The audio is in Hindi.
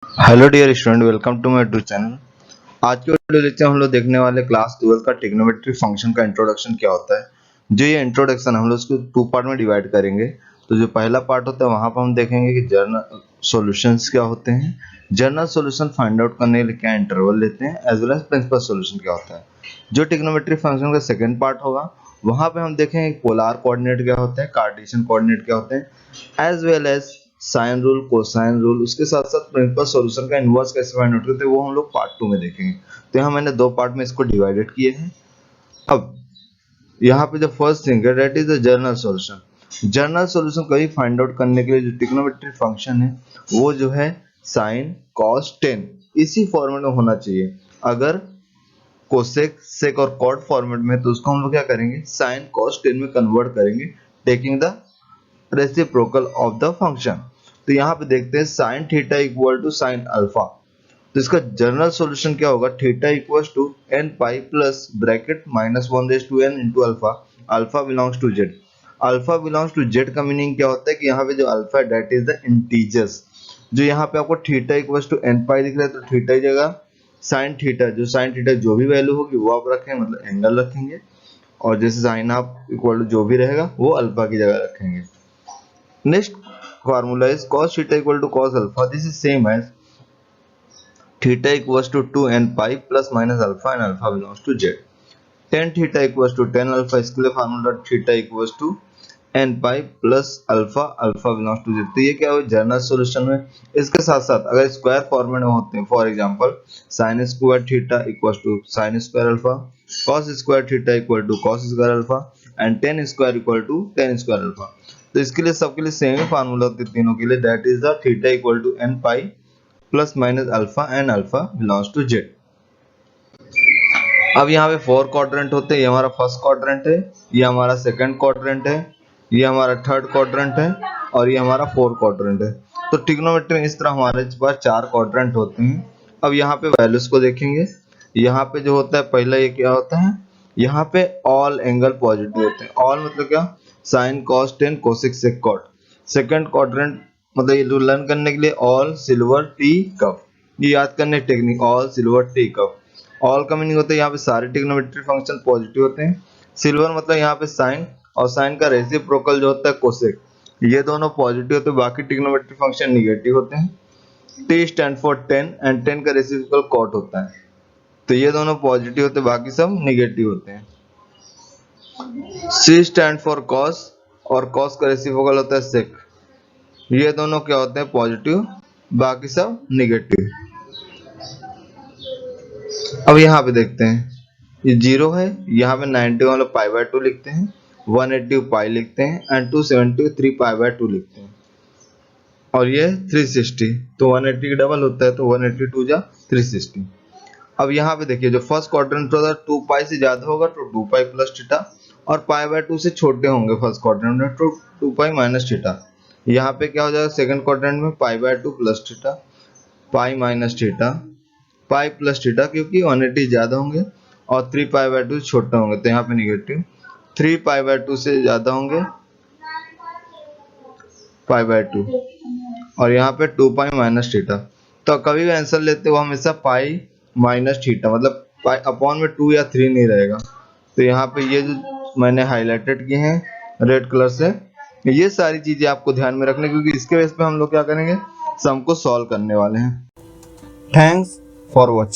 Hello dear student, welcome to my YouTube channel. आज के वीडियो लेक्चर हम लोग देखने वाले क्लास 12 का ट्रिग्नोमेट्री फंक्शन का इंट्रोडक्शन क्या होता है। जो ये इंट्रोडक्शन हम लोग इसको टू पार्ट में डिवाइड करेंगे। तो जो पहला पार्ट होता है वहां पर हम देखेंगे कि जनरल सॉल्यूशंस क्या होते हैं, जनरल सॉल्यूशन फाइंड आउट करने के लिए क्या इंटरवल लेते हैं, as well as principal solution क्या होता है। जो ट्रिग्नोमेट्री फंक्शन का सेकंड पार्ट होगा वहां पे हम देखेंगे पोलर कोऑर्डिनेट क्या होते हैं, कार्टेशियन कोऑर्डिनेट क्या होते हैं, as well as sine rule, cosine rule, उसके साथ साथ प्रिंसिपल सॉल्यूशन का इनवर्स कैसे फाइंड आउट करते हैं वो हम लोग पार्ट 2 में देखेंगे। तो यहाँ मैंने दो पार्ट में इसको डिवाइडेड किए हैं। अब यहाँ पे जो फर्स्ट थिंग है that is the general solution. General solution कभी फाइंड आउट करने के लिए जो ट्रिग्नोमेट्री फंक्शन है वो जो है साइन कॉस टेन इसी फॉर्मेट में होना चाहिए। अगर कोसेक सेक और कॉट फॉर्मेट में तो उसको हम लोग क्या करेंगे, साइन कॉस टेन में कन्वर्ट करेंगे taking the reciprocal of the function. तो यहाँ पे देखते हैं sine theta equal to sine alpha. तो इसका जनरल सॉल्यूशन क्या होगा, theta equal to n pi plus bracket minus one raise to n into alpha, alpha belongs to Z. Alpha belongs to Z का मीनिंग क्या होता है कि यहाँ पे जो अल्फा है दैट इज द इंटीजर्स। जो यहाँ पे आपको थीटा इक्वल टू एन पाई दिख रहा है तो थीटा की जगह साइन थीटा, जो साइन थीटा जो भी वैल्यू होगी वो आप रखेंगे, मतलब एंगल रखेंगे, और जैसे साइन आप इक्वल टू जो भी रहेगा वो अल्फा की जगह रखेंगे। Next formula is cos theta equal to cos alpha. This is same as theta equals to 2n pi plus minus alpha and alpha belongs to z. Tan theta equals to tan alpha, इसके लिए formula theta equals to n pi plus alpha, alpha belongs to z। तो ये क्या हो जनरल सॉल्यूशन में। इसके साथ साथ अगर स्क्वायर फॉर्मेट में होते हैं, for example sin square theta equals to sin square alpha, cos square theta equal to cos square alpha and tan square equal to tan square alpha. तो इसके लिए सबके लिए सेम ही फार्मूला होती है तीनों के लिए, that is the theta equal to n pi plus minus alpha and alpha belongs to Z. अब यहाँ पे फोर क्वाड्रेंट होते हैं, ये हमारा फर्स्ट क्वाड्रेंट है, ये हमारा सेकंड क्वाड्रेंट है, ये हमारा थर्ड क्वाड्रेंट है और ये हमारा फोर्थ क्वाड्रेंट है। तो ट्रिग्नोमेट्री में इस तरह हमारे पास चार क्वाड्रेंट होते हैं। अब यहाँ पे वैल्यूज को देखेंगे। यहाँ पे जो होता है पहला ये क्या होता है, यहाँ पे ऑल एंगल पॉजिटिव होते हैं। ऑल मतलब क्या, sine cos tan cosec sec cot. Second quadrant मतलब ये लर्न करने के लिए ऑल सिल्वर टी कप, ये याद करने technique, all silver tea cup. All का मीनिंग होता है यहाँ पे सारे ट्रिग्नोमेट्री फंक्शन पॉजिटिव होते हैं। सिल्वर मतलब यहाँ पे साइन, और साइन का रेसिप्रोकल जो होता है कोसेक, ये दोनों पॉजिटिव होते हैं, बाकी ट्रिग्नोमेट्री फंक्शन निगेटिव होते हैं। T stand for ten and ten का रेसिप्रोकल कॉट होता है, तो ये दोनों पॉजिटिव होते हैं, बाकी सब निगेटिव होते हैं। सी स्टैंड फॉर कॉस, और कॉस का रेसिप्रोकल होता है सेक, ये दोनों क्या होते हैं पॉजिटिव, बाकी सब निगेटिव। अब यहाँ पे देखते हैं ये जीरो है, यहाँ पे 90 मतलब पाई बाय 2 लिखते हैं, 180 पाई लिखते हैं एंड 270 3 पाई बाय 2 लिखते हैं, और ये 360, तो 180 की डबल होता है तो 182 जा 360। अब यहाँ पे देखिए जो फर्स्ट क्वाड्रेंट होगा 2 पाई से ज्यादा होगा तो 2 पाई प्लस थीटा, और पाई बाय 2 से छोटे होंगे फर्स्ट क्वाड्रेंट में तो 2 पाई माइनस थीटा। यहाँ पे क्या हो जाएगा सेकंड क्वाड्रेंट में pi by 2 plus theta, pi minus theta, pi plus theta, क्योंकि 180 ज्यादा होंगे और 3 पाई बाय 2 छोटे होंगे तो यहाँ पे निगेटिव, 3 पाई बाय 2 से ज्यादा होंगे पाई बाय 2, और यहाँ पे 2 पाई माइनस थीटा। तो कभी भी आंसर लेते हो हमेशा पाई माइनस थीटा, मतलब पाई अपॉन में 2 या 3 नहीं रहेगा। तो यहाँ पे ये जो मैंने हाईलाइटेड किए हैं रेड कलर से, ये सारी चीजें आपको ध्यान में रखना, क्योंकि इसके बेस पे हम लोग क्या करेंगे, सम को सॉल्व करने वाले हैं। Thanks for watching.